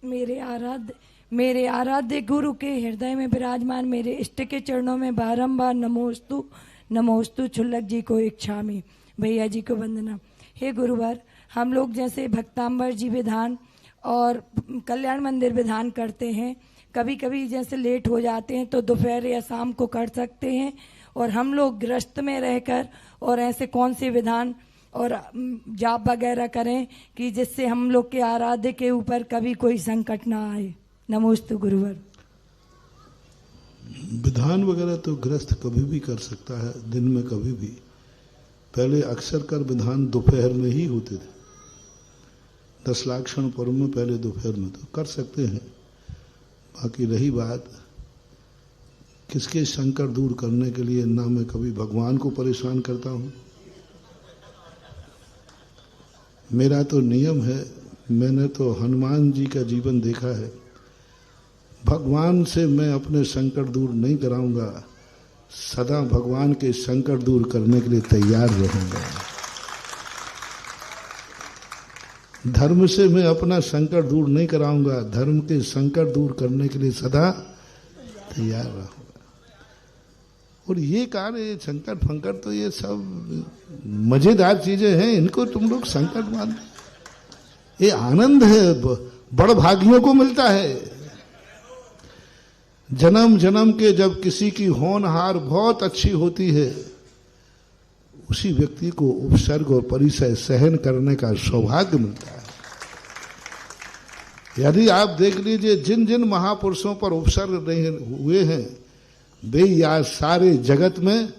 मेरे आराध्य गुरु के हृदय में विराजमान मेरे इष्ट के चरणों में बारंबार नमोस्तु नमोस्तु छुल्लक जी को इच्छा में भैया जी को वंदना। हे गुरुवर, हम लोग जैसे भक्तांबर जी विधान और कल्याण मंदिर विधान करते हैं, कभी कभी जैसे लेट हो जाते हैं तो दोपहर या शाम को कर सकते हैं, और हम लोग गृहस्थ में रहकर और ऐसे कौन से विधान और जाप वगैरह करें कि जिससे हम लोग के आराध्य के ऊपर कभी कोई संकट ना आए। नमोस्तु गुरुवर। विधान वगैरह तो गृहस्थ कभी भी कर सकता है, दिन में कभी भी। पहले अक्सर कर विधान दोपहर में ही होते थे, 10 लाक्षण पर्व में पहले दोपहर में, तो कर सकते हैं। बाकी रही बात किसके संकट दूर करने के लिए, ना मैं कभी भगवान को परेशान करता हूँ। मेरा तो नियम है, मैंने तो हनुमान जी का जीवन देखा है, भगवान से मैं अपने संकट दूर नहीं कराऊंगा, सदा भगवान के संकट दूर करने के लिए तैयार रहूंगा। धर्म से मैं अपना संकट दूर नहीं कराऊंगा, धर्म के संकट दूर करने के लिए सदा तैयार रहूंगा। और ये कार्य संकट फंकट तो ये सब मजेदार चीजें हैं, इनको तुम लोग संकट मानते। ये आनंद है, बड़ भागियों को मिलता है। जन्म जन्म के जब किसी की होनहार बहुत अच्छी होती है, उसी व्यक्ति को उपसर्ग और परिचय सहन करने का सौभाग्य मिलता है। यदि आप देख लीजिए जिन जिन महापुरुषों पर उपसर्ग नहीं हुए हैं, वे या सारे जगत में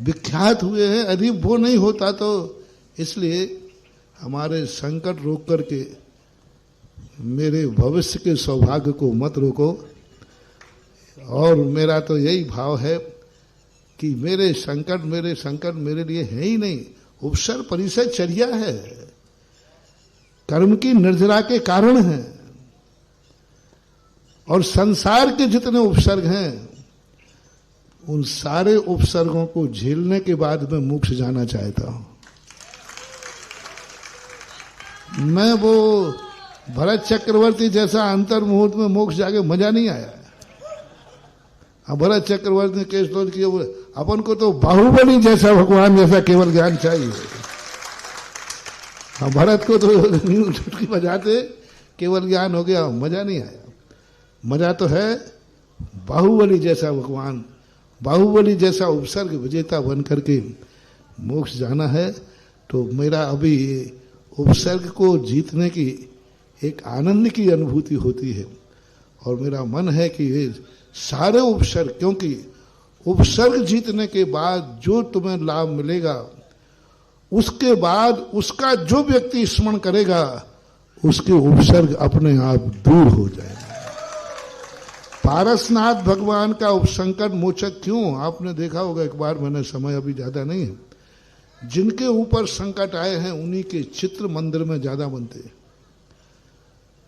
विख्यात हुए हैं। यदि वो नहीं होता तो, इसलिए हमारे संकट रोक करके मेरे भविष्य के सौभाग्य को मत रोको। और मेरा तो यही भाव है कि मेरे संकट मेरे लिए है ही नहीं, उपसर्ग परिचय चर्या है, कर्म की निर्जरा के कारण है। और संसार के जितने उपसर्ग हैं, उन सारे उपसर्गों को झेलने के बाद मैं मोक्ष जाना चाहता हूं। मैं वो भरत चक्रवर्ती जैसा अंतर मुहूर्त में मोक्ष जाके मजा नहीं आया। अब भरत चक्रवर्ती ने केस तोड़ किया, अपन को तो बाहुबली जैसा भगवान जैसा केवल ज्ञान चाहिए। हाँ, भरत को तो चुटकी बजाते केवल ज्ञान हो गया, मजा नहीं आया। मजा तो है बाहुबली जैसा भगवान, बाहुबली जैसा उपसर्ग विजेता बन करके मोक्ष जाना है। तो मेरा अभी उपसर्ग को जीतने की एक आनंद की अनुभूति होती है, और मेरा मन है कि ये सारे उपसर्ग, क्योंकि उपसर्ग जीतने के बाद जो तुम्हें लाभ मिलेगा, उसके बाद उसका जो व्यक्ति स्मरण करेगा, उसके उपसर्ग अपने आप दूर हो जाएगा। पारसनाथ भगवान का उपसंकट मोचक क्यों, आपने देखा होगा एक बार, मैंने समय अभी ज्यादा नहीं है, जिनके ऊपर संकट आए हैं उन्हीं के चित्र मंदिर में ज्यादा बनते हैं।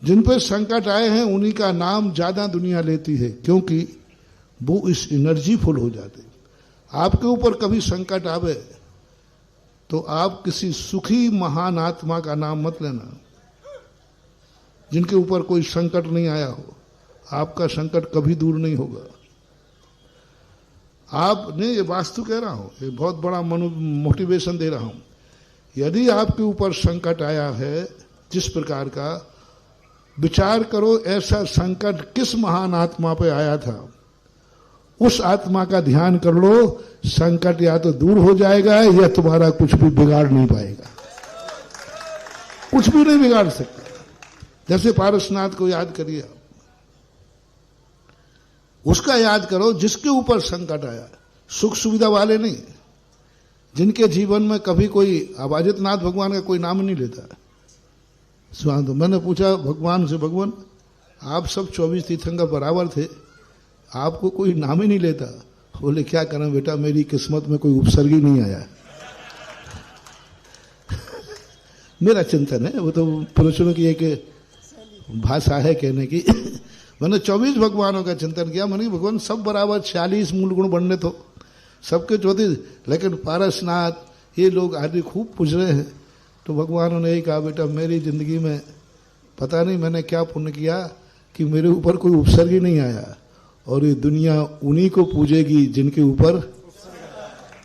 जिन पर संकट आए हैं उन्हीं का नाम ज्यादा दुनिया लेती है, क्योंकि वो इस एनर्जी फुल हो जाते। आपके ऊपर कभी संकट आवे तो आप किसी सुखी महान आत्मा का नाम मत लेना। जिनके ऊपर कोई संकट नहीं आया हो, आपका संकट कभी दूर नहीं होगा। आप नहीं, ये वास्तु कह रहा हूं, ये बहुत बड़ा मोटिवेशन दे रहा हूं। यदि आपके ऊपर संकट आया है जिस प्रकार का, विचार करो ऐसा संकट किस महान आत्मा पे आया था, उस आत्मा का ध्यान कर लो, संकट या तो दूर हो जाएगा या तुम्हारा कुछ भी बिगाड़ नहीं पाएगा। कुछ भी नहीं बिगाड़ सकता। जैसे पारसनाथ को याद करिए, उसका याद करो जिसके ऊपर संकट आया, सुख सुविधा वाले नहीं, जिनके जीवन में कभी कोई, अब अजितनाथ भगवान का कोई नाम नहीं लेता। तो मैंने पूछा भगवान से, भगवान आप सब 24 तीर्थंकर बराबर थे, आपको कोई नाम ही नहीं लेता। बोले क्या करें बेटा, मेरी किस्मत में कोई उपसर्ग ही नहीं आया। मेरा चिंतन है, वो तो पुरुषों की एक भाषा है कहने की। मैंने 24 भगवानों का चिंतन किया। मैंने भगवान सब बराबर, 46 मूल गुण बनने तो सबके 34, लेकिन पारसनाथ ये लोग आदि खूब पूछ रहे हैं। तो भगवान ने यही कहा, बेटा मेरी जिंदगी में पता नहीं मैंने क्या पुण्य किया कि मेरे ऊपर कोई उपसर्ग ही नहीं आया, और ये दुनिया उन्हीं को पूजेगी जिनके ऊपर,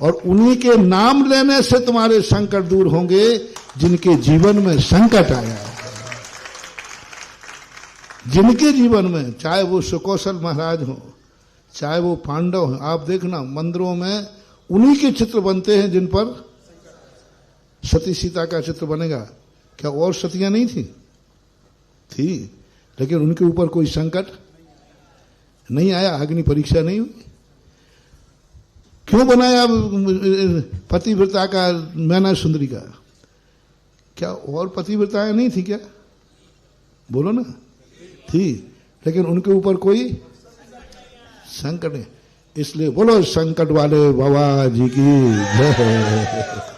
और उन्हीं के नाम लेने से तुम्हारे संकट दूर होंगे जिनके जीवन में संकट आया। जिनके जीवन में, चाहे वो सुकौशल महाराज हो, चाहे वो पांडव हो, आप देखना मंदिरों में उन्हीं के चित्र बनते हैं जिन पर सती सीता का चित्र बनेगा। क्या और सतियां नहीं थी, लेकिन उनके ऊपर कोई संकट नहीं आया, अग्नि परीक्षा नहीं हुई। क्यों बनाया पतिव्रता का मैना सुंदरी का? क्या और पतिव्रताएं नहीं थी क्या? बोलो ना, थी, लेकिन उनके ऊपर कोई संकट नहीं। इसलिए बोलो संकट वाले बाबा जी की जय।